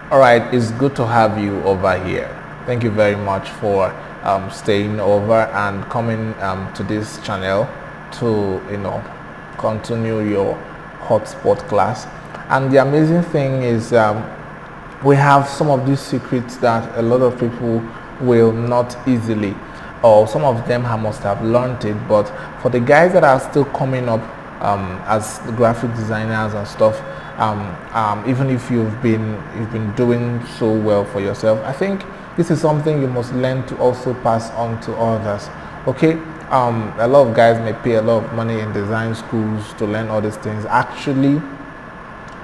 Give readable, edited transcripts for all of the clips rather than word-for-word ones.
All right, it's good to have you over here. Thank you very much for staying over and coming to this channel to continue your Hotspot class. And the amazing thing is we have some of these secrets that a lot of people will not easily, or some of them must have learned it, but for the guys that are still coming up as graphic designers and stuff, even if you've been doing so well for yourself, I think this is something you must learn to also pass on to others. Okay, a lot of guys may pay a lot of money in design schools to learn all these things. Actually,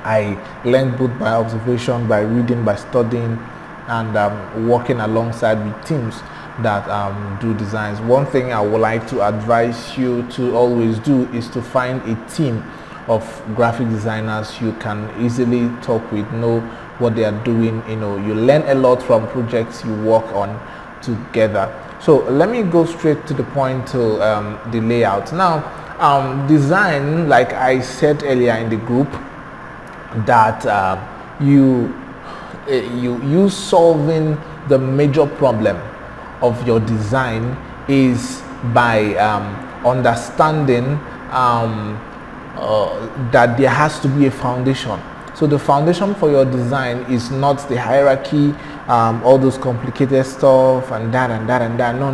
I learned both by observation, by reading, by studying, and working alongside with teams that do designs. One thing I would like to advise you to always do is to find a team of graphic designers you can easily talk with, know what they are doing. You learn a lot from projects you work on together. So let me go straight to the point to the layout. Now, design, like I said earlier in the group, that you solving the major problem of your design is by understanding that there has to be a foundation. So the foundation for your design is not the hierarchy, all those complicated stuff and that and that and that. No,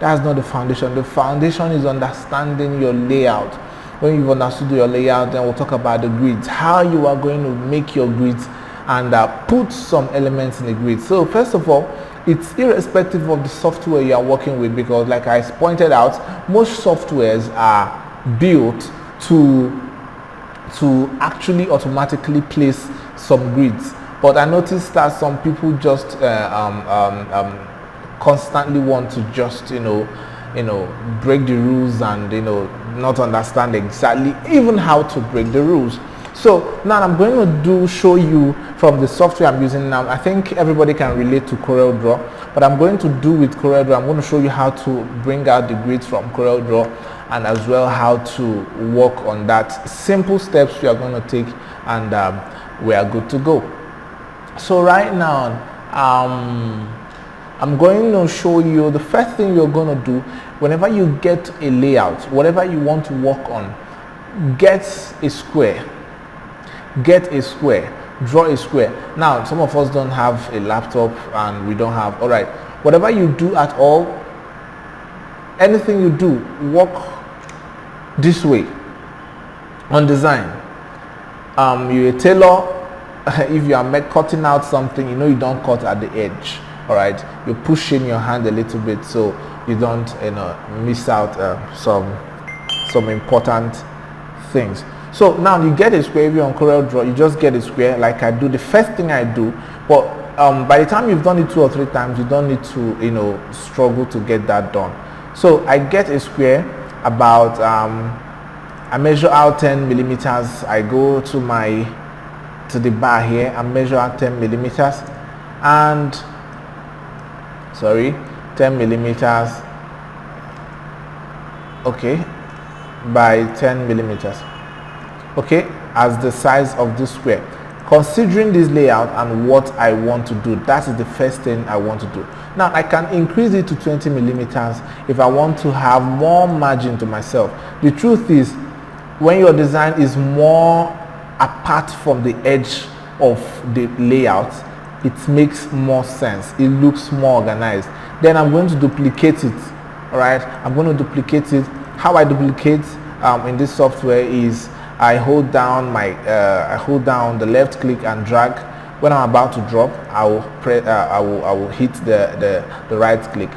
that's not the foundation. The foundation is understanding your layout. When you've understood your layout, then we'll talk about the grids, how you are going to make your grids and put some elements in the grid. So first of all, it's irrespective of the software you are working with, because like I pointed out, most softwares are built to actually automatically place some grids. But I noticed that some people just constantly want to just break the rules and not understand exactly even how to break the rules. So now I'm going to show you from the software I'm using now. I think everybody can relate to CorelDRAW, but I'm going to do with CorelDRAW. I'm going to show you how to bring out the grids from CorelDRAW, and as well how to work on that. Simple steps we are going to take, and we are good to go. So right now, I'm going to show you the first thing you're going to do whenever you get a layout, whatever you want to work on. Get a square. Draw a square. Now, some of us don't have a laptop and we don't have, all right, whatever you do at all, anything you do, work this way on design. You're a tailor. If you are cutting out something, you don't cut at the edge. All right, you push in your hand a little bit so you don't miss out some important things. So now you get a square. If you're on CorelDRAW, you just get a square like I do. The first thing I do, but by the time you've done it 2 or 3 times, you don't need to struggle to get that done. So I get a square about I measure out 10 millimeters. I go to the bar here and measure out 10 millimeters, and 10 millimeters, okay, by 10 millimeters, okay, as the size of this square. Considering this layout and what I want to do, that is the first thing I want to do. Now I can increase it to 20 millimeters if I want to have more margin to myself. The truth is, when your design is more apart from the edge of the layout, it makes more sense. It looks more organized. Then I'm going to duplicate it. All right, I'm going to duplicate it. How I duplicate in this software is I hold down the left click and drag. When I'm about to drop, I will hit the right click.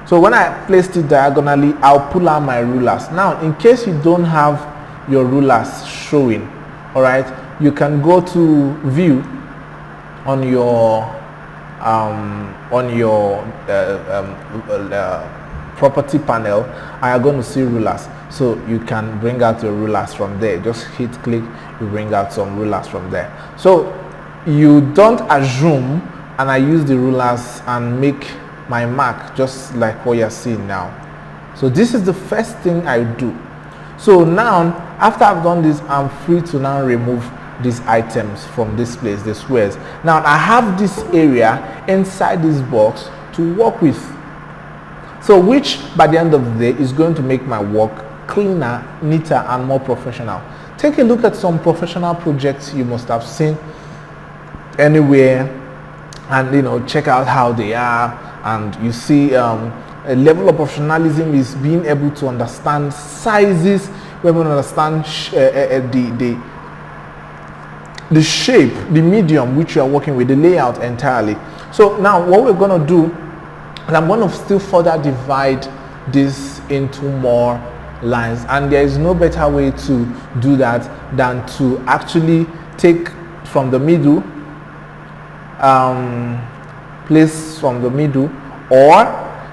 So when I placed it diagonally, I'll pull out my rulers. Now, in case you don't have your rulers showing, all right, you can go to view on your property panel, and you're going to see rulers. So you can bring out your rulers from there. Just hit click, you bring out some rulers from there. So you don't assume, and I use the rulers and make my mark just like what you're seeing now. So this is the first thing I do. So now, after I've done this, I'm free to now remove these items from this place, the squares. Now I have this area inside this box to work with, so which by the end of the day is going to make my work cleaner, neater, and more professional. Take a look at some professional projects you must have seen anywhere, and check out how they are, and you see a level of professionalism is being able to understand sizes, we're going to understand the shape, the medium which you are working with, the layout entirely. So now what we're going to do is I'm going to still further divide this into more lines, and there is no better way to do that than to actually take from the middle, place from the middle, or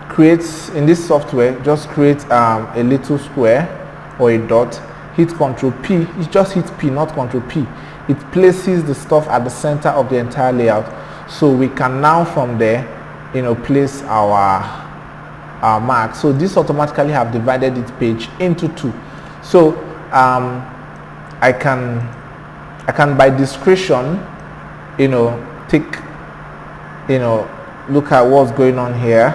create in this software, just create a little square or a dot, hit Ctrl P. You just hit P, not Ctrl P. It places the stuff at the center of the entire layout, so we can now from there place our mark. So this automatically have divided its page into two. So I can by discretion take look at what's going on here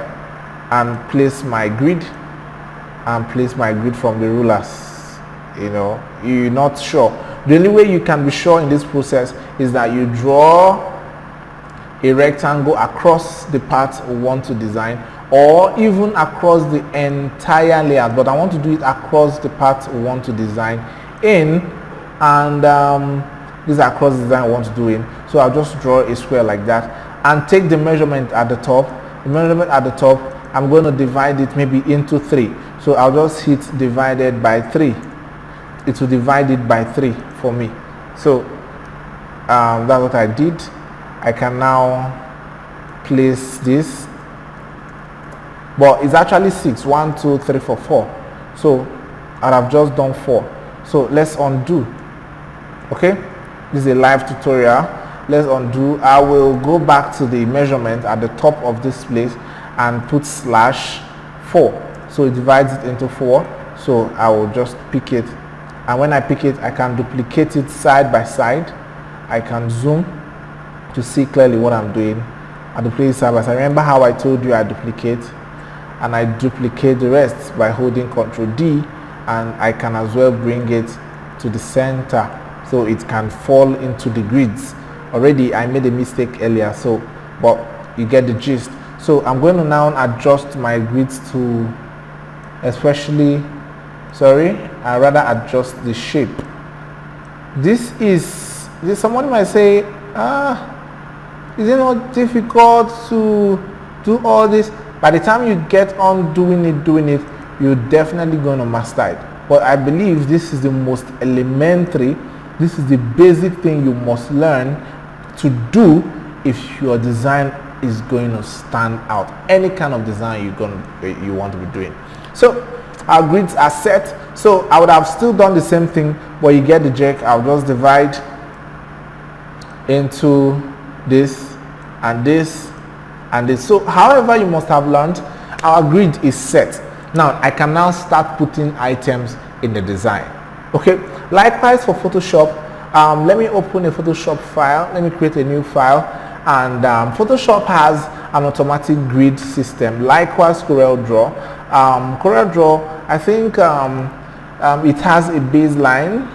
and place my grid from the rulers. You're not sure. The only way you can be sure in this process is that you draw a rectangle across the part we want to design, or even across the entire layout, but I want to do it across the part we want to design in, and this is across the design I want to do in. So I'll just draw a square like that and take the measurement at the top. The measurement at the top, I'm going to divide it maybe into 3. So I'll just hit divided by 3. It will divide it by 3 for me. So that's what I did. I can now place this, but it's actually 6. 1 2 3 4 4. So I've just done 4. So let's undo. Okay, this is a live tutorial. Let's undo. I will go back to the measurement at the top of this place and put /4. So it divides it into 4. So I will just pick it, and when I pick it, I can duplicate it side by side. I can zoom to see clearly what I'm doing. I duplicate side by side. Remember how I told you I duplicate, and I duplicate the rest by holding Ctrl D, and I can as well bring it to the center so it can fall into the grids. Already I made a mistake earlier, so but you get the gist. So I'm going to now adjust my grids to, I rather adjust the shape. This someone might say, is it not difficult to do all this? By the time you get on doing it, you're definitely going to master it. But I believe this is the most elementary, this is the basic thing you must learn to do if your design is going to stand out. Any kind of design you want to be doing. So our grids are set. So I would have still done the same thing, but you get the jerk. I'll just divide into this and this and this. So however you must have learned, our grid is set. Now I can now start putting items in the design. Okay, likewise for Photoshop. Let me open a Photoshop file. Let me create a new file, and Photoshop has an automatic grid system. Likewise CorelDRAW. CorelDRAW, I think it has a baseline.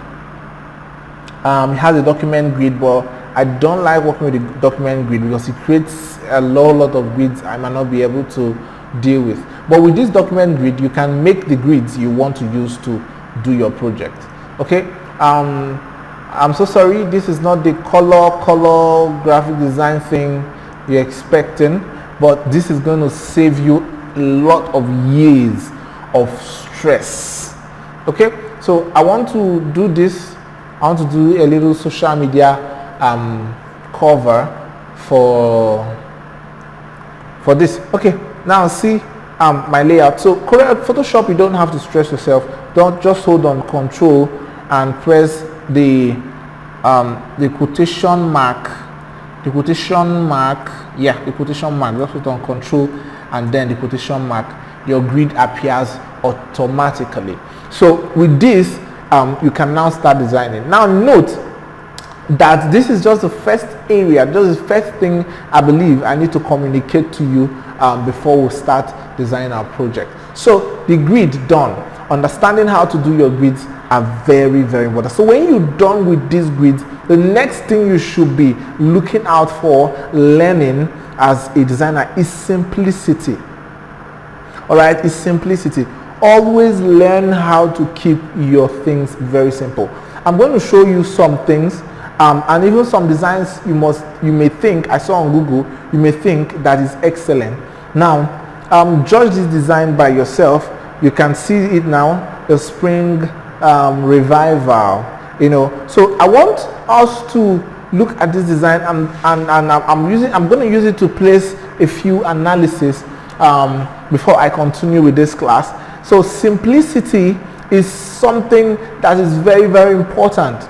It has a document grid, but I don't like working with the document grid because it creates a lot of grids I might not be able to deal with. But with this document grid, you can make the grids you want to use to do your project. Okay, I'm so sorry, this is not the color graphic design thing you're expecting, but this is going to save you a lot of years of stress. Okay, so I want to do this. I want to do a little social media cover for this. Okay, now see my layout. So Photoshop, you don't have to stress yourself. Don't just hold on Control and press the quotation mark. The quotation mark. Yeah, the quotation mark. Just hold on Control and then the quotation mark. Your grid appears automatically. So with this, you can now start designing. Now note, that this is just the first area, just the first thing I believe I need to communicate to you before we start designing our project. So the grid done. Understanding how to do your grids are very, very important. So when you're done with these grids, the next thing you should be looking out for learning as a designer is simplicity. All right, is simplicity. Always learn how to keep your things very simple. I'm going to show you some things and even some designs you may think, I saw on Google, you may think that is excellent. Now judge this design by yourself. You can see it now, the spring revival, you know. So I want us to look at this design and I'm going to use it to place a few analysis before I continue with this class. So simplicity is something that is very, very important.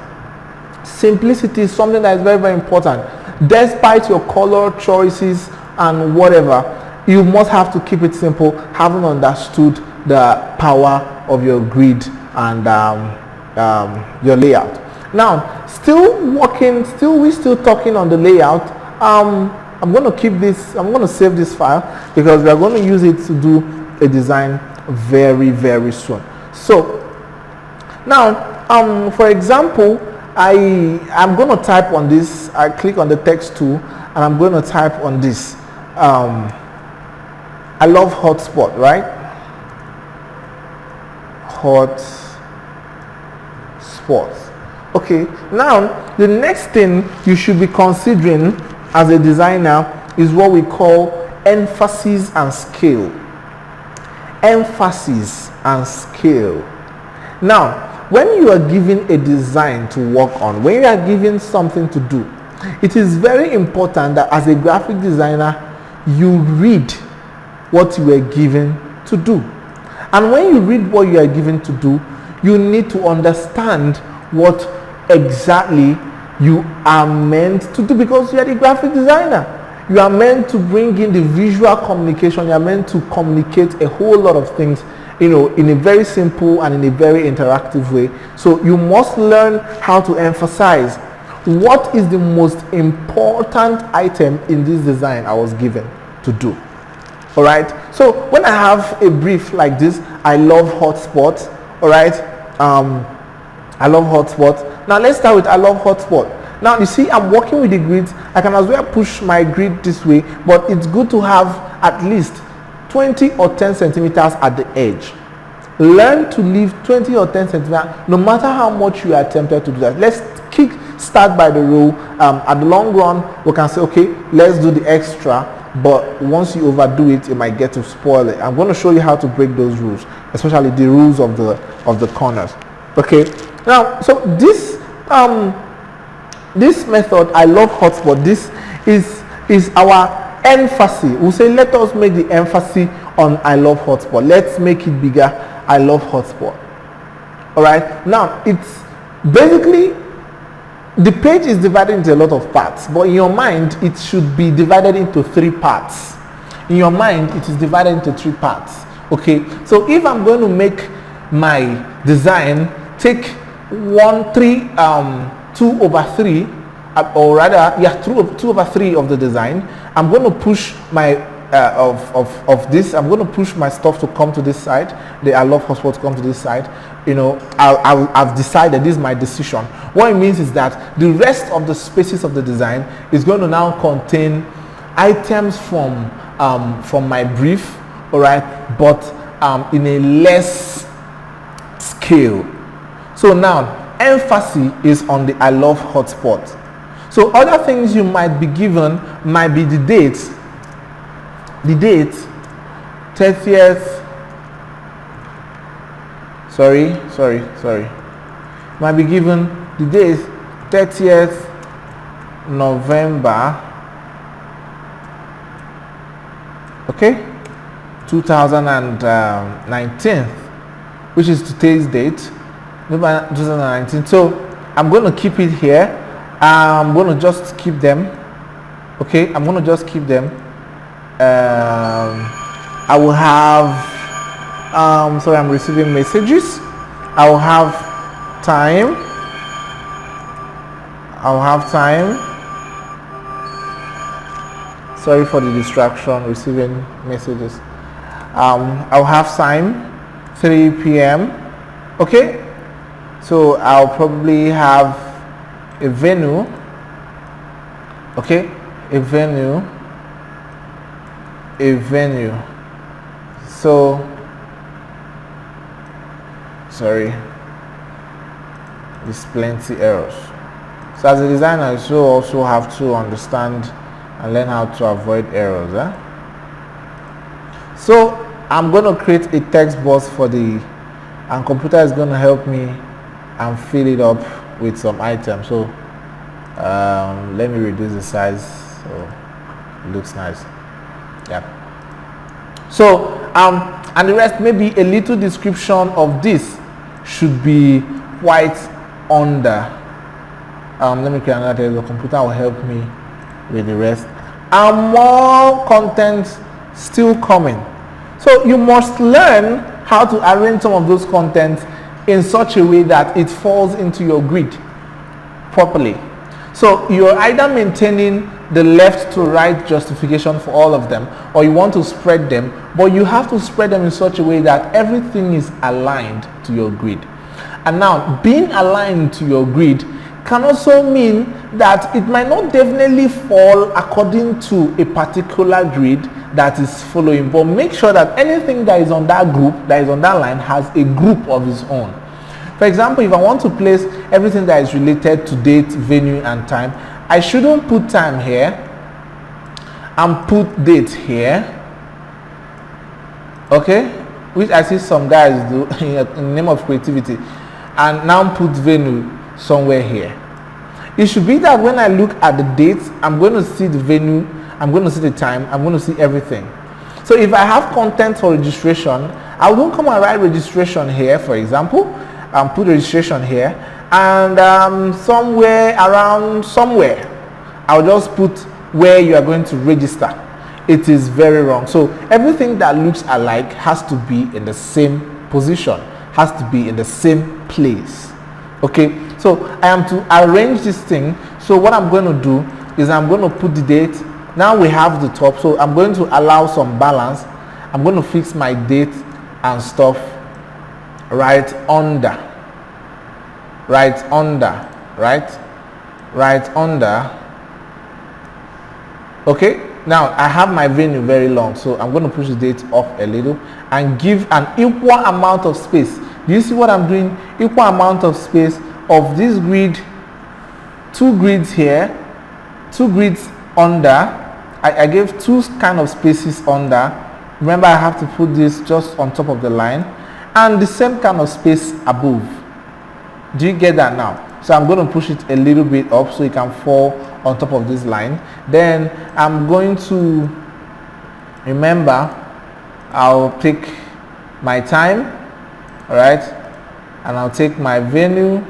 Simplicity is something that is very, very important. Despite your color choices and whatever, you must have to keep it simple, having understood the power of your grid and your layout. Now, we're still talking on the layout. I'm going to keep this, I'm going to save this file because we are going to use it to do a design very, very soon. So now, for example, I'm going to type on this. I click on the text tool and I'm going to type on this. I love Hotspot, right? Hotspot. Okay, now the next thing you should be considering as a designer is what we call emphasis and scale. Emphasis and scale. Now, when you are given a design to work on, when you are given something to do, it is very important that as a graphic designer, you read what you are given to do. And when you read what you are given to do, you need to understand what exactly you are meant to do, because you are the graphic designer. You are meant to bring in the visual communication. You are meant to communicate a whole lot of things, you know, in a very simple and in a very interactive way. So you must learn how to emphasize what is the most important item in this design I was given to do. All right. So when I have a brief like this, I love Hotspot. All right. I love Hotspot. Now let's start with I love Hotspot. Now you see, I'm working with the grids. I can as well push my grid this way, but it's good to have at least 20 or 10 centimeters at the edge. Learn to leave 20 or 10 centimeters, no matter how much you are tempted to do that. Let's start by the rule. At the long run, we can say, okay, let's do the extra, but once you overdo it, it might get to spoil it. I'm going to show you how to break those rules, especially the rules of the corners. Okay. Now, so this method, I love Hotspot. This is our emphasis. We'll say, let us make the emphasis on I love Hotspot. Let's make it bigger. I love Hotspot. All right. Now, it's basically, the page is divided into a lot of parts, but in your mind, it should be divided into 3 parts. In your mind, it is divided into 3 parts. Okay. So if I'm going to make my design take 2 over 3, or rather, yeah, 2 over 3 of the design, I'm going to push my of this. I'm going to push my stuff to come to this side. I love Hotspot to come to this side. You know, I've decided, this is my decision. What it means is that the rest of the spaces of the design is going to now contain items from my brief, all right, but in a less scale. So now emphasis is on the I love Hotspot. So other things you might be given might be the date 30th, sorry, might be given the date 30th November, okay, 2019, which is today's date, November 2019. So I'm going to keep it here. I'm going to just keep them. Okay, I'm going to just keep them. I will have sorry, I'm receiving messages. I will have time. I'll have time. Sorry for the distraction, receiving messages. I'll have time, 3 p.m. Okay, so I'll probably have a venue. Okay, a venue. So sorry, there's plenty errors. So as a designer, you also have to understand and learn how to avoid errors. So I'm going to create a text box for and computer is going to help me and fill it up with some items. So let me reduce the size so it looks nice. Yeah. So and the rest, maybe a little description of this should be quite under. Let me create another. The computer will help me with the rest, and more content still coming. So you must learn how to arrange some of those contents in such a way that it falls into your grid properly. So you're either maintaining the left to right justification for all of them, or you want to spread them, but you have to spread them in such a way that everything is aligned to your grid. And now, being aligned to your grid can also mean that it might not definitely fall according to a particular grid that is following, but make sure that anything that is on that group, that is on that line, has a group of its own. For example, if I want to place everything that is related to date, venue, and time, I shouldn't put time here and put date here, okay, which I see some guys do in the name of creativity, and now put venue somewhere here. It should be that when I look at the dates, I'm going to see the venue, I'm going to see the time, I'm going to see everything. So if I have content for registration, I will come and write registration here, for example, and put registration here, and somewhere, I'll just put where you are going to register. It is very wrong. So everything that looks alike has to be in the same position, has to be in the same place. Okay, so I am to arrange this thing. So what I'm going to do is I'm going to put the date. Now we have the top, so I'm going to allow some balance. I'm going to fix my date and stuff right under, okay. Now I have my venue very long, so I'm going to push the date up a little and give an equal amount of space. Do you see what I'm doing? Equal amount of space of this grid, 2 grids here, 2 grids under. I gave 2 kind of spaces under. Remember, I have to put this just on top of the line, and the same kind of space above. Do you get that now? So I'm going to push it a little bit up so it can fall on top of this line. Then I'm going to, remember, I'll take my time, all right, and I'll take my venue.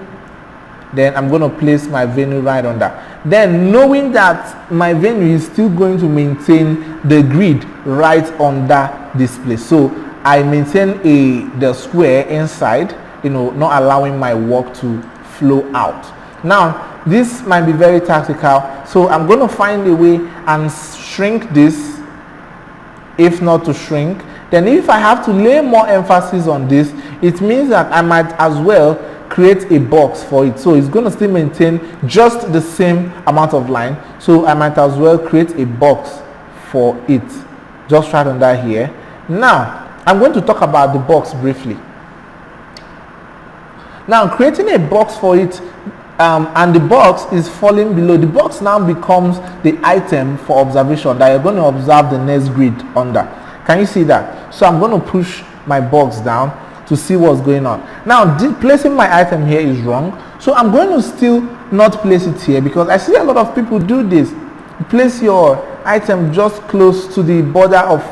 Then I'm going to place my venue right under. Then, knowing that my venue is still going to maintain the grid right under this place, so I maintain the square inside, not allowing my work to flow out. Now this might be very tactical, so I'm going to find a way and shrink this, if not to shrink. Then if I have to lay more emphasis on this, it means that I might as well create a box for it. So it's going to still maintain just the same amount of line, so I might as well create a box for it just right under here. Now I'm going to talk about the box briefly. Now creating a box for it, and the box is falling below. The box now becomes the item for observation that you're going to observe the next grid under. Can you see that? So I'm going to push my box down to see what's going on. Now placing my item here is wrong, so I'm going to still not place it here, because I see a lot of people do this. Place your item just close to the border of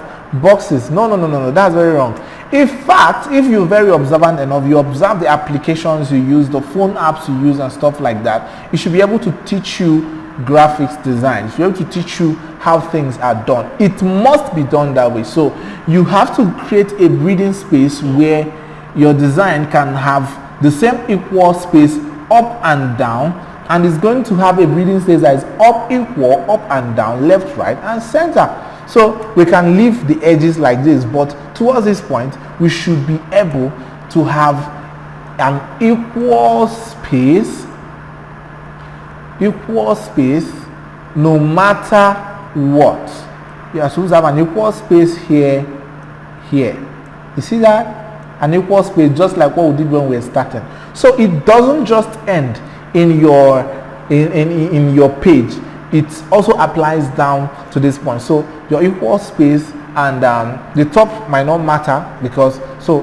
boxes. No, that's very wrong. In fact, if you're very observant enough, you observe the applications you use, the phone apps you use and stuff like that, it should be able to teach you graphics design. It should be able to teach you how things are done. It must be done that way. So you have to create a breathing space where your design can have the same equal space up and down, and it's going to have a breathing space that is up equal, up and down, left, right, and center. So we can leave the edges like this, but towards this point we should be able to have an equal space no matter what. You are supposed to have an equal space here. You see that? An equal space, just like what we did when we were starting. So it doesn't just end in your page, it also applies down to this point. So your equal space and the top might not matter, because so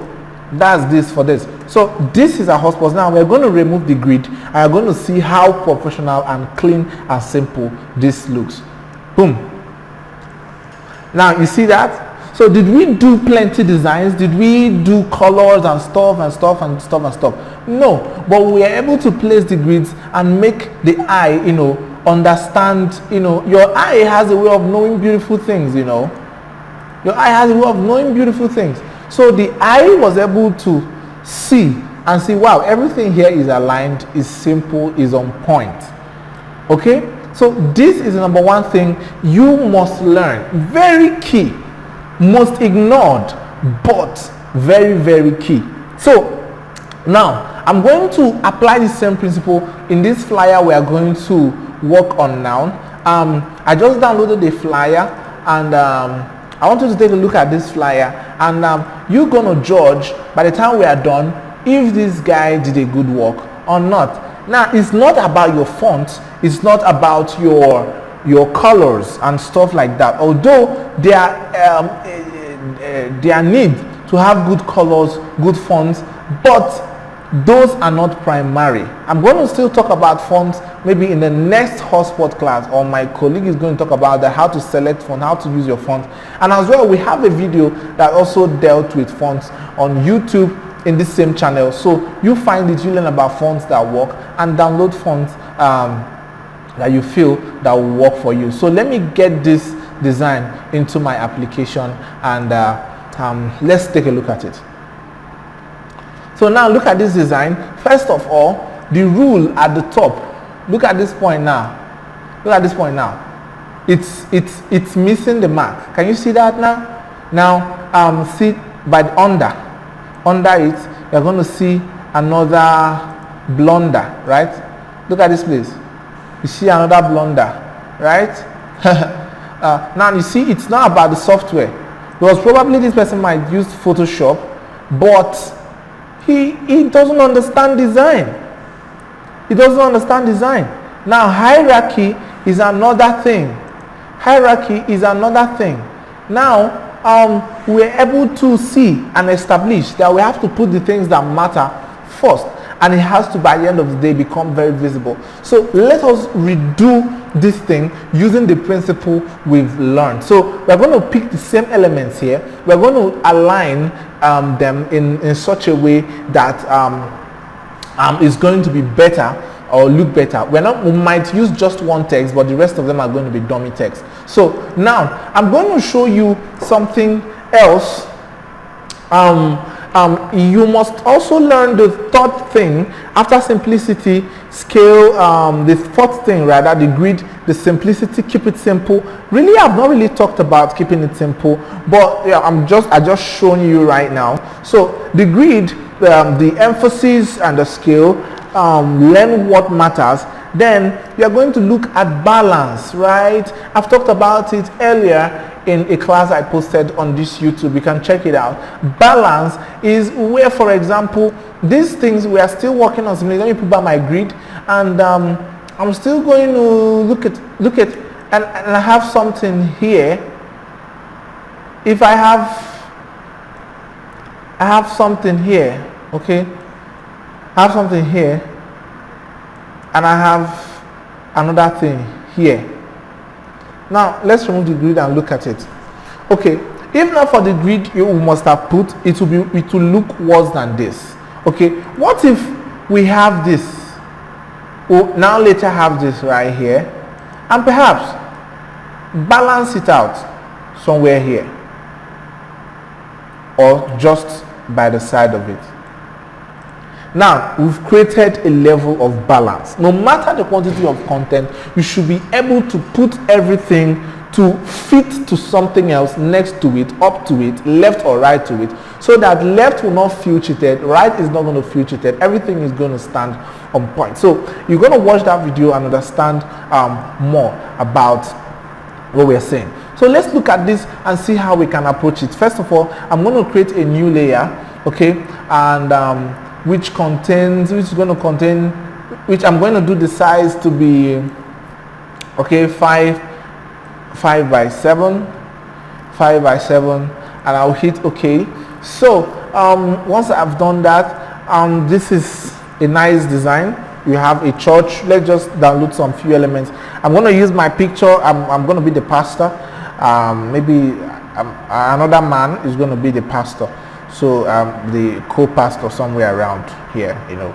that's this for this. So this is a hotspot. Now we're going to remove the grid and we're going to see how professional and clean and simple this looks. Boom. Now you see that? So did we do plenty designs? Did we do colors and stuff? No, but we are able to place the grids and make the eye, understand. Your eye has a way of knowing beautiful things. Your eye has a way of knowing beautiful things. So the eye was able to see and see, wow, everything here is aligned, is simple, is on point. Okay, so this is the number one thing you must learn. Very key. Most ignored, but very, very key. So now I'm going to apply the same principle in this flyer we are going to work on now. I just downloaded the flyer, and I want you to take a look at this flyer, and you're going to judge by the time we are done if this guy did a good work or not. Now it's not about your font, it's not about your colors and stuff like that, although there need to have good colors, good fonts, but those are not primary. I'm going to still talk about fonts maybe in the next Hotspot class, or my colleague is going to talk about how to select font, how to use your font. And as well, we have a video that also dealt with fonts on YouTube in this same channel, so you find it, you learn about fonts that work, and download fonts that you feel that will work for you. So let me get this design into my application, and let's take a look at it. So now look at this design. First of all, the rule at the top, look at this point now. It's missing the mark. Can you see that now? Now see by the under it, you're going to see another blunder, right? Look at this place. You see another blunder, right? Now you see, it's not about the software, because probably this person might use Photoshop, but he doesn't understand design. Now hierarchy is another thing. Now we're able to see and establish that we have to put the things that matter first, and it has to, by the end of the day, become very visible. So let us redo this thing using the principle we've learned. So we're going to pick the same elements here. We're going to align them in such a way that is going to be better or look better. We might use just one text, but the rest of them are going to be dummy text. So now I'm going to show you something else. You must also learn the third thing after simplicity, scale, the fourth thing rather, the grid, the simplicity, keep it simple. Really, I've not really talked about keeping it simple, but yeah, I just showing you right now. So the grid, the emphasis and the scale, learn what matters. Then we are going to look at balance, right? I've talked about it earlier in a class I posted on this YouTube. You can check it out. Balance is where, for example, these things we are still working on. Let me put back my grid, and I'm still going to look at and I have something here. If I have something here, okay, I have something here, and I have another thing here. Now let's remove the grid and look at it. Okay, if not for the grid you must have put, it will look worse than this. Okay, what if we have this? We'll now later have this right here, and perhaps balance it out somewhere here, or just by the side of it. Now we've created a level of balance. No matter the quantity of content, you should be able to put everything to fit to something else next to it, up to it, left or right to it, so that left will not feel cheated, right is not going to feel cheated, everything is going to stand on point. So you're going to watch that video and understand more about what we're saying. So let's look at this and see how we can approach it. First of all, I'm going to create a new layer, okay, and which is going to contain, which I'm going to do the size to be, okay, 5 by 7, and I'll hit OK. So once I've done that, this is a nice design. You have a church. Let's just download some few elements. I'm going to use my picture. I'm going to be the pastor. Maybe another man is going to be the pastor. So the co-pastor somewhere around here, you know.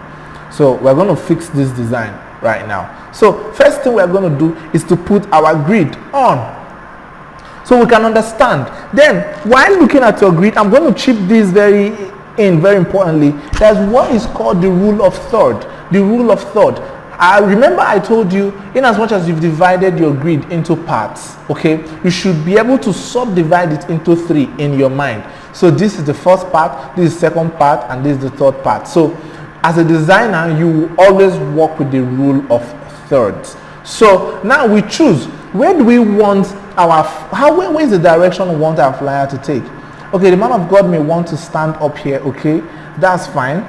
So we're going to fix this design right now. So first thing we're going to do is to put our grid on, so we can understand. Then while looking at your grid, I'm going to chip this very importantly. There's what is called the rule of third. The rule of third. Remember I told you, in as much as you've divided your grid into parts, okay, you should be able to subdivide it into 3 in your mind. So this is the first part, this is the second part, and this is the third part. So as a designer, you always work with the rule of thirds. So now we choose, where do we want our, where is the direction we want our flyer to take? Okay, the man of God may want to stand up here, okay, that's fine.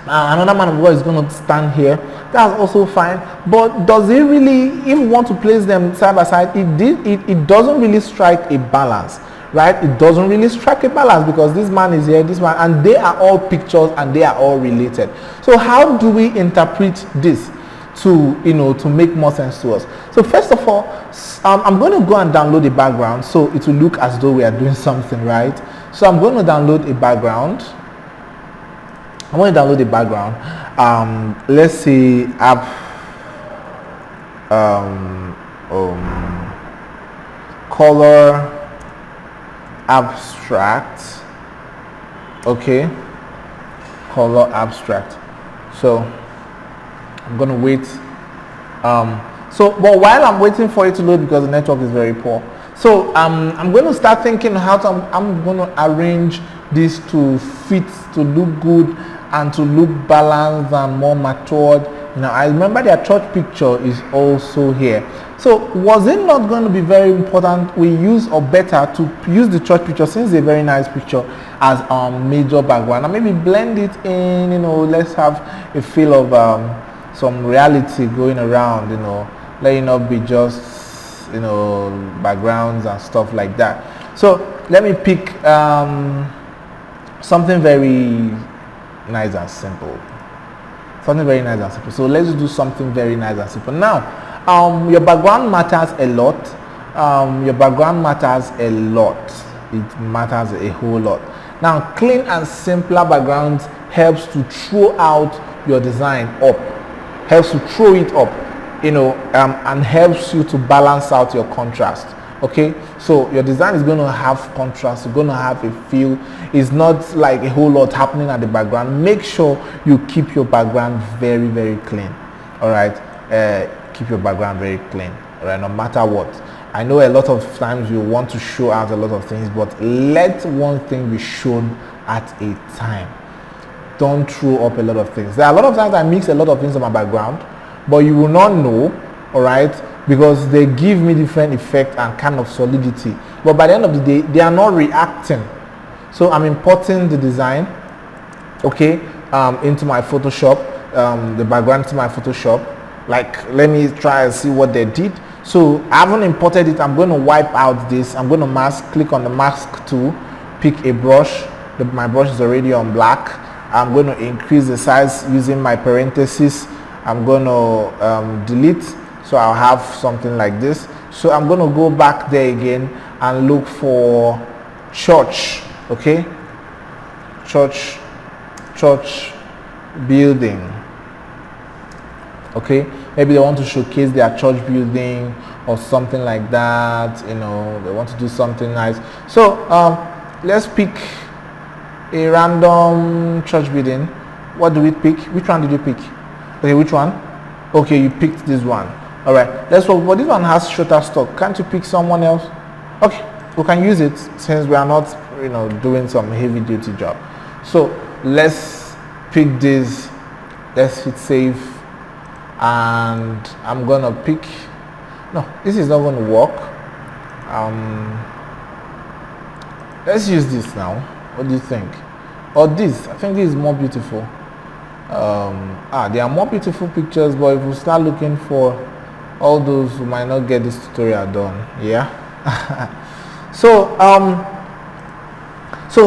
Another man of God is going to stand here, that's also fine. But does he really, if we want to place them side by side, it doesn't really strike a balance, right? It doesn't really strike a balance, because this man is here, this man, and they are all pictures and they are all related. So how do we interpret this to, you know, to make more sense to us? So first of all, I'm going to go and download a background, so it will look as though we are doing something, right? So I'm going to download a background. I want to download the background. Let's say app color abstract. Okay, color abstract. So I'm gonna wait. But while I'm waiting for it to load, because the network is very poor, so I'm going to start thinking how I'm going to arrange this to fit, to look good, and to look balanced and more matured. You know, I remember their church picture is also here. So was it not going to be very important we use, or better to use the church picture, since it's a very nice picture, as our major background, and maybe blend it in, you know, let's have a feel of some reality going around, you know, let it not be just, you know, backgrounds and stuff like that. So let me pick something very nice and simple. Something very nice and simple. So let's do something very nice and simple. Now, your background matters a lot. Your background matters a lot. It matters a whole lot. Now, clean and simpler backgrounds helps to throw out your design up. Helps to throw it up, you know, and helps you to balance out your contrast. Okay, so your design is going to have contrast, you're going to have a feel. It's not like a whole lot happening at the background. Make sure you keep your background very, very clean. All right, keep your background very clean, all right, no matter what. I know a lot of times you want to show out a lot of things, but let one thing be shown at a time. Don't throw up a lot of things. There are a lot of times I mix a lot of things on my background, but you will not know, all right, because they give me different effect and kind of solidity. But by the end of the day, they are not reacting. So I'm importing the design, okay, into my Photoshop, the background into my Photoshop. Like, let me try and see what they did. So I haven't imported it. I'm going to wipe out this. I'm going to mask, click on the mask tool, pick a brush. My brush is already on black. I'm going to increase the size using my parentheses. I'm going to delete, so I'll have something like this. So I'm going to go back there again and look for church, okay, church building. Okay, maybe they want to showcase their church building or something like that, you know, they want to do something nice. So let's pick a random church building. What do we pick? Which one did you pick? Okay, which one? Okay, you picked this one. All right, let's hope. But this one has shorter stock. Can't you pick someone else? Okay, we can use it since we are not, doing some heavy duty job. So let's pick this. Let's hit save, and I'm gonna pick. No, this is not going to work. Let's use this now. What do you think? Or this? I think this is more beautiful. There are more beautiful pictures, but if we start looking for all those who might not get this tutorial done, yeah. So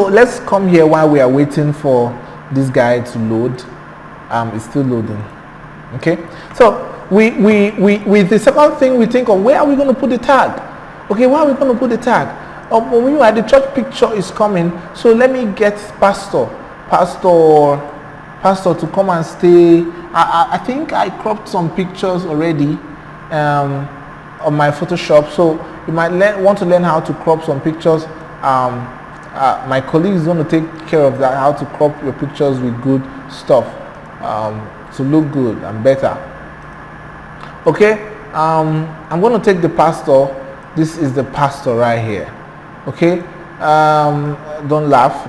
let's come here while we are waiting for this guy to load. It's still loading. Okay. So with the second thing, we think of where are we going to put the tag? Okay, where are we going to put the tag? When the church picture is coming, so let me get pastor to come and stay. I think I cropped some pictures already on my Photoshop, so you might want to learn how to crop some pictures. My colleague is going to take care of that, how to crop your pictures with good stuff to look good and better. Okay, I'm going to take the pastor. This is the pastor right here. Okay, don't laugh.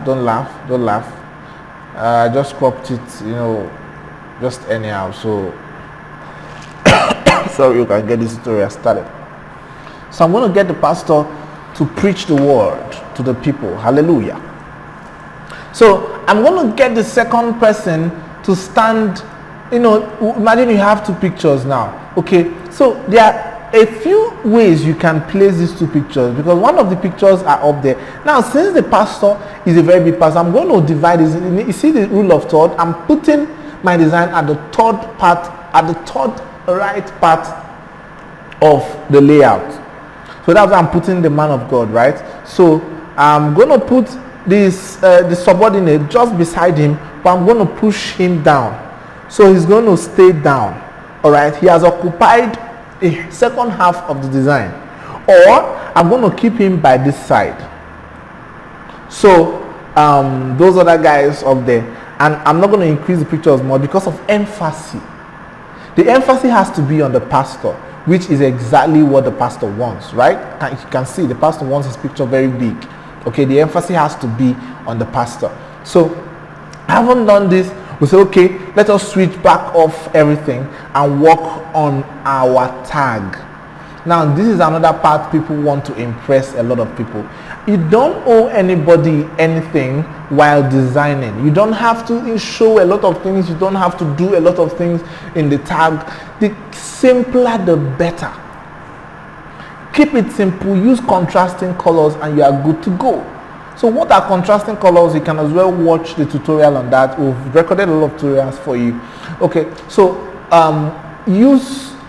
I just cropped it, just anyhow, so so you can get this tutorial started. So I'm going to get the pastor to preach the word to the people. Hallelujah. So I'm going to get the second person to stand. Imagine you have two pictures now. Okay, so there are a few ways you can place these two pictures, because one of the pictures are up there. Now, since the pastor is a very big pastor, I'm going to divide this. You see the rule of third? I'm putting my design at the third right part of the layout. So that's why I'm putting the man of God, right? So I'm going to put this the subordinate just beside him, but I'm going to push him down. So he's going to stay down. All right, he has occupied a second half of the design, or I'm going to keep him by this side. So those other guys up there, and I'm not going to increase the pictures more because of emphasis. The emphasis has to be on the pastor, which is exactly what the pastor wants, right? You can see the pastor wants his picture very big. Okay, the emphasis has to be on the pastor. So I haven't done this. We say, okay, let us switch back off everything and work on our tag. Now, this is another part people want to impress a lot of people. You don't owe anybody anything while designing. You don't have to show a lot of things. You don't have to do a lot of things in the tag. The simpler, the better. Keep it simple. Use contrasting colors and you are good to go. So what are contrasting colors? You can as well watch the tutorial on that. We've recorded a lot of tutorials for you. Okay, so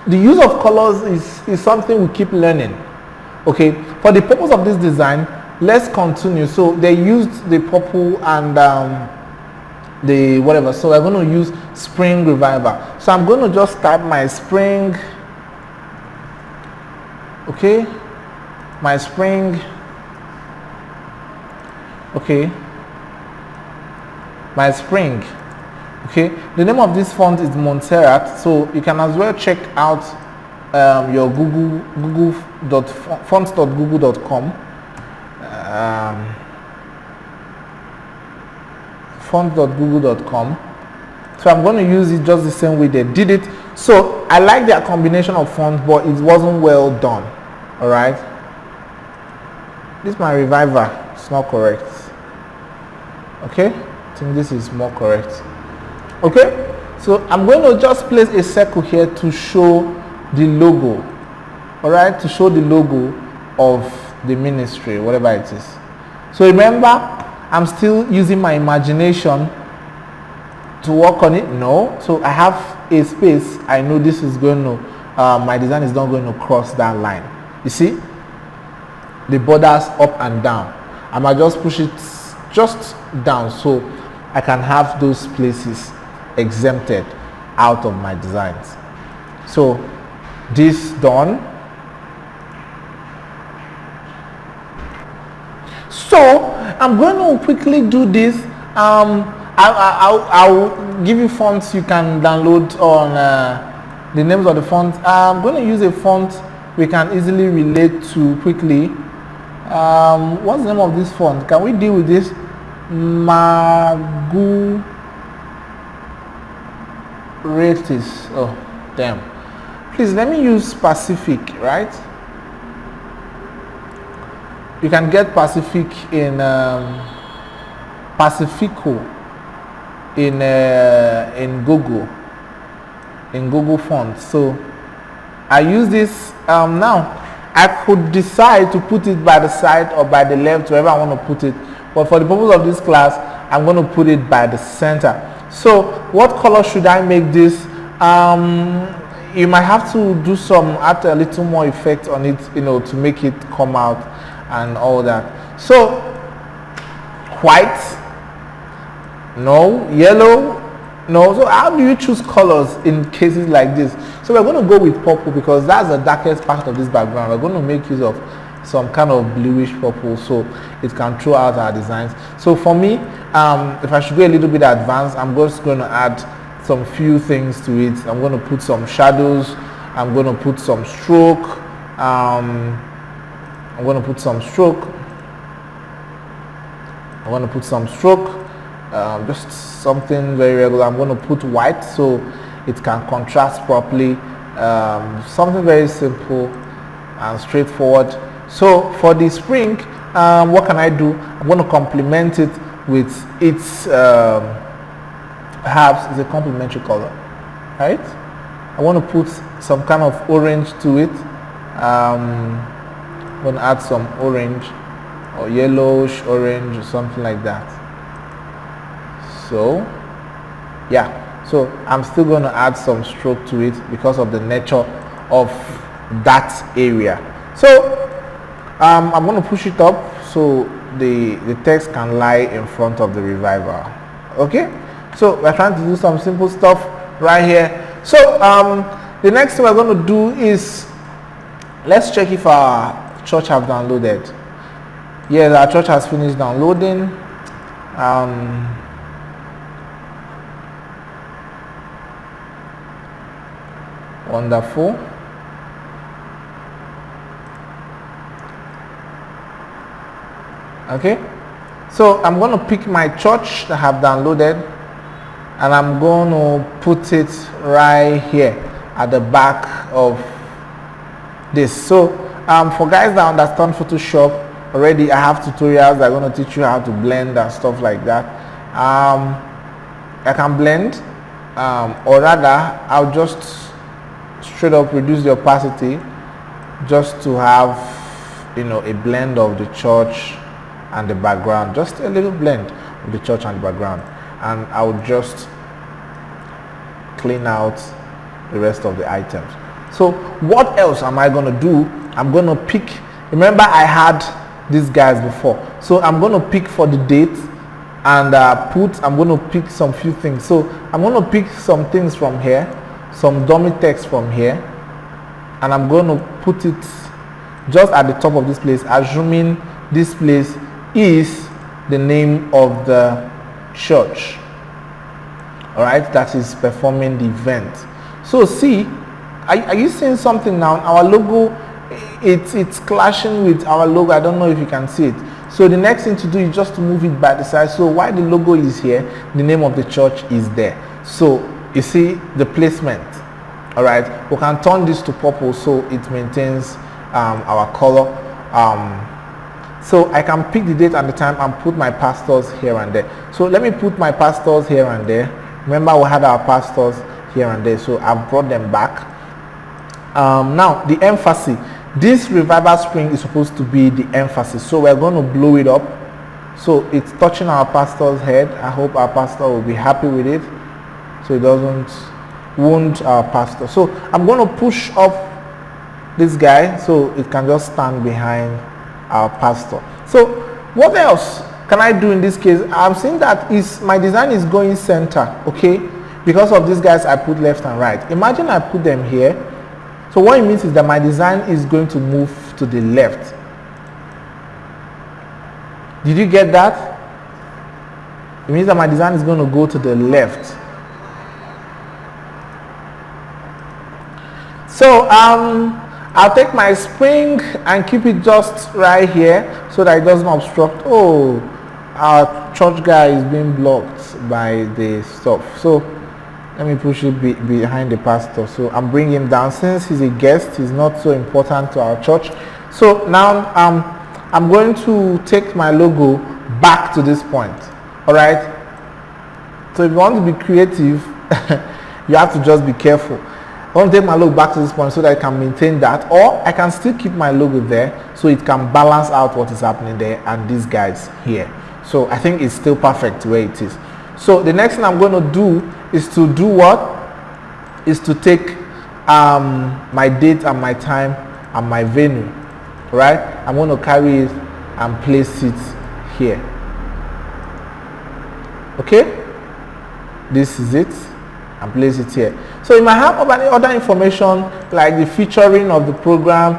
the use of colors is something we keep learning. Okay, for the purpose of this design, let's continue. So they used the purple and the whatever. So I'm going to use spring revival. So I'm going to just type my spring. Okay, my spring. Okay, my spring. Okay, the name of this font is Montserrat, so you can as well check out your fonts.google.com fonts.google.com. So I'm going to use it just the same way they did it. So I like their combination of fonts, but it wasn't well done. All right, this is my reviver. It's not correct. Okay, I think this is more correct. Okay, so I'm going to just place a circle here to show the logo. All right, to show the logo of the ministry, whatever it is. So remember, I'm still using my imagination to work on it. No, so I have a space. I know this is going to my design is not going to cross that line. You see the borders up and down. I might just push it just down so I can have those places exempted out of my designs. So this done. So I'm going to quickly do this. I'll give you fonts you can download on the names of the fonts. I'm going to use a font we can easily relate to quickly. What's the name of this font? Can we deal with this? Maguratis. Oh, damn. Please let me use Pacific, right? You can get Pacific in Pacifico in Google Fonts. So I use this now. I could decide to put it by the side or by the left, wherever I want to put it. But for the purpose of this class, I'm going to put it by the center. So what color should I make this? You might have to do add a little more effect on it, to make it come out and all that. So white, no. Yellow, no. So how do you choose colors in cases like this? So we're going to go with purple because that's the darkest part of this background. We're going to make use of some kind of bluish purple so it can throw out our designs. So for me, if I should go a little bit advanced, I'm just going to add some few things to it. I'm going to put some shadows. I'm going to put some stroke. I'm going to put some stroke. Just something very regular. I'm going to put white so it can contrast properly. Something very simple and straightforward. So for the spring, what can I do? I'm going to complement it with its perhaps it's a complementary color, right? I want to put some kind of orange to it. I'm going to add some orange or yellowish orange or something like that. So yeah, so I'm still going to add some stroke to it because of the nature of that area. So I'm going to push it up so the text can lie in front of the revival. Okay, so we're trying to do some simple stuff right here. So the next thing we're going to do is let's check if our church have downloaded. Yes, our church has finished downloading. Wonderful. Okay, so I'm going to pick my church that I have downloaded and I'm going to put it right here at the back of this. So for guys that understand Photoshop already, I have tutorials that are going to teach you how to blend and stuff like that. I can blend, or rather I'll just straight up reduce the opacity just to have a blend of the church and the background, just a little blend of the church and the background, and I'll just clean out the rest of the items. So what else am I going to do? I'm going to pick, remember I had these guys before, so I'm going to pick for the date and I'm going to pick some few things. So I'm going to pick some things from here, some dummy text from here, and I'm going to put it just at the top of this place, assuming this place is the name of the church, all right, that is performing the event. So see, are you seeing something now? Our logo, it's clashing with our logo. I don't know if you can see it. So the next thing to do is just to move it by the side. So while the logo is here, the name of the church is there. So you see the placement. All right, we can turn this to purple so it maintains our color. So I can pick the date and the time and put my pastors here and there. So let me put my pastors here and there. Remember we had our pastors here and there, so I've brought them back. Now the emphasis, this revival spring is supposed to be the emphasis, so we're going to blow it up so it's touching our pastor's head. I hope our pastor will be happy with it so it doesn't wound our pastor. So I'm going to push up this guy so it can just stand behind our pastor. So what else can I do in this case? I'm saying that my design is going center, okay? Because of these guys I put left and right. Imagine I put them here. So what it means is that my design is going to move to the left. Did you get that? It means that my design is going to go to the left. So I'll take my spring and keep it just right here so that it doesn't obstruct. Oh, our church guy is being blocked by the stuff. So let me push it behind the pastor. So I'm bringing him down. Since he's a guest, he's not so important to our church. So now I'm going to take my logo back to this point. All right. So if you want to be creative, you have to just be careful. I want to take my logo back to this point so that I can maintain that, or I can still keep my logo there so it can balance out what is happening there and these guys here. So I think it's still perfect where it is. So the next thing I'm going to do is to do what? Is to take my date and my time and my venue, right? I'm going to carry it and place it here. Okay? This is it, and place it here. So you might have other information like the featuring of the program.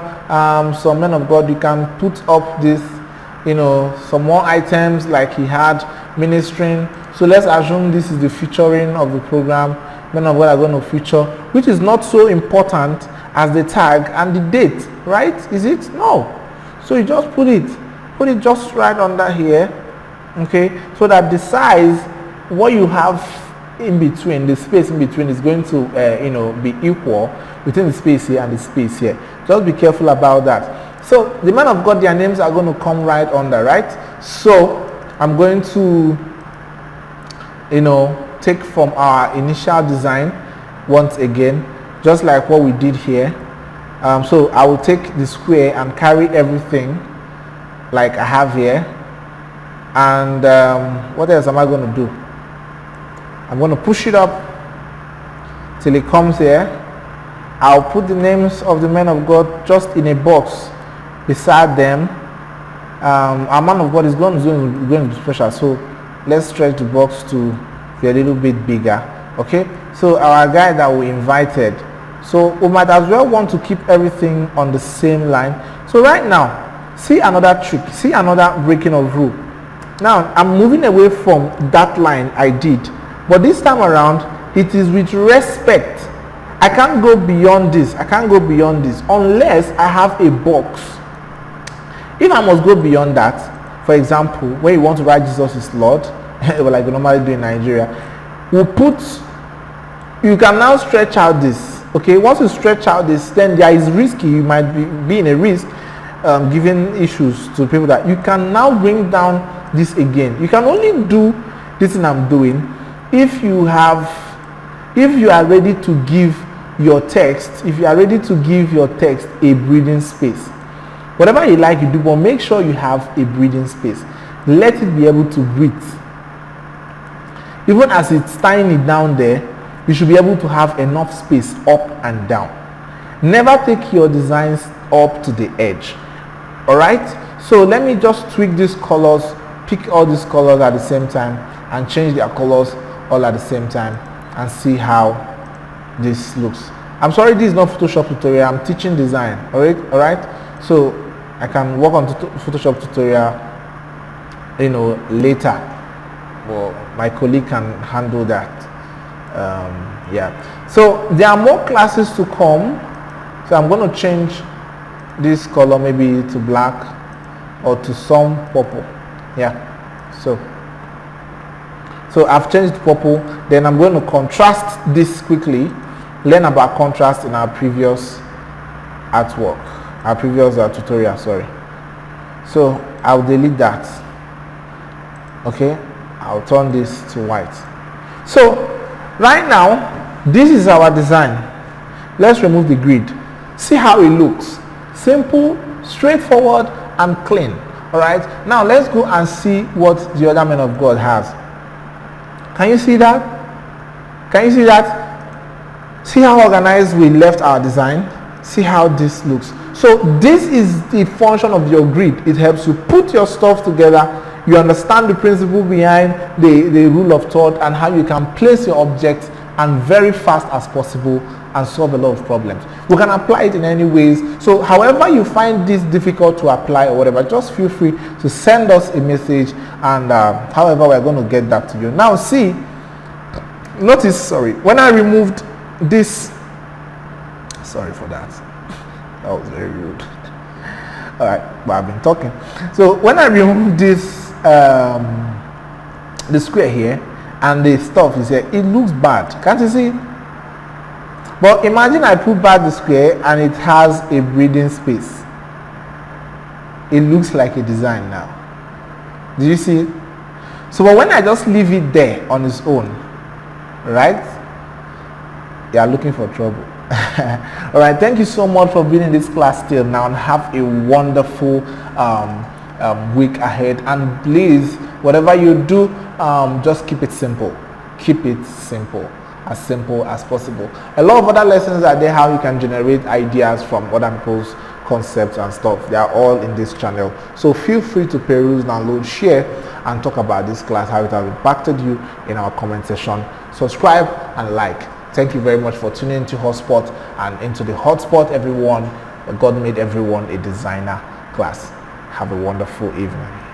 Some men of God, you can put up this, some more items like he had ministering. So let's assume this is the featuring of the program. Men of God are going to feature, which is not so important as the tag and the date, right? Is it? No. So you just put it just right under here, okay? So that the size, what you have in between, the space in between is going to be equal between the space here and the space here. Just be careful about that. So the men of God, their names are going to come right under, right? So I'm going to take from our initial design once again, just like what we did here. So I will take the square and carry everything like I have here. And what else am I going to do? I'm going to push it up till it comes here. I'll put the names of the men of God just in a box beside them. Our man of God is going to be special, so let's stretch the box to be a little bit bigger. Okay, so our guy that we invited, so we might as well want to keep everything on the same line. So right now, see another trick, see another breaking of rule. Now I'm moving away from that line I did, but this time around it is with respect. I can't go beyond this. I can't go beyond this unless I have a box. If I must go beyond that, for example, when you want to write Jesus is Lord, like we normally do in Nigeria, you can now stretch out this. Okay, once you stretch out this, then there is risky. You might be in a risk giving issues to people that you can now bring down this again. You can only do this thing I'm doing if you are ready to give your text, a breathing space. Whatever you like, you do, but make sure you have a breathing space. Let it be able to breathe. Even as it's tying it down there, you should be able to have enough space up and down. Never take your designs up to the edge. Alright? So let me just tweak these colors, pick all these colors at the same time, and change their colors all at the same time, and see how this looks. I'm sorry, this is not Photoshop tutorial. I'm teaching design. Alright? So I can work on Photoshop tutorial later. Well, my colleague can handle that. Yeah. So there are more classes to come. So I'm going to change this color maybe to black or to some purple. Yeah. So I've changed purple. Then I'm going to contrast this quickly. Learn about contrast in our previous artwork, our previous tutorial. Sorry. So I'll delete that. Okay. I'll turn this to white. So right now, this is our design. Let's remove the grid. See how it looks. Simple, straightforward, and clean. Alright, now let's go and see what the other man of God has. Can you see that? Can you see that? See how organized we left our design? See how this looks. So this is the function of your grid. It helps you put your stuff together. You understand the principle behind the rule of thought and how you can place your object and very fast as possible and solve a lot of problems. We can apply it in any ways. So however you find this difficult to apply or whatever, just feel free to send us a message, and however we're going to get back to you. Now see, notice, sorry, when I removed this, sorry for that, that was very rude. All right, but I've been talking. So when I removed this the square here and the stuff is here, it looks bad, can't you see? But imagine I put back the square and it has a breathing space. It looks like a design now. Do you see? So but when I just leave it there on its own, right, you are looking for trouble. All right, thank you so much for being in this class till now, and have a wonderful week ahead. And please, whatever you do, just keep it simple. Keep it simple as possible. A lot of other lessons are there, how you can generate ideas from other people's concepts and stuff. They are all in this channel, so feel free to peruse, download, share, and talk about this class, how it has impacted you, in our comment section. Subscribe and like. Thank you very much for tuning into Hotspot and into the Hotspot, everyone. God made everyone a designer class. Have a wonderful evening.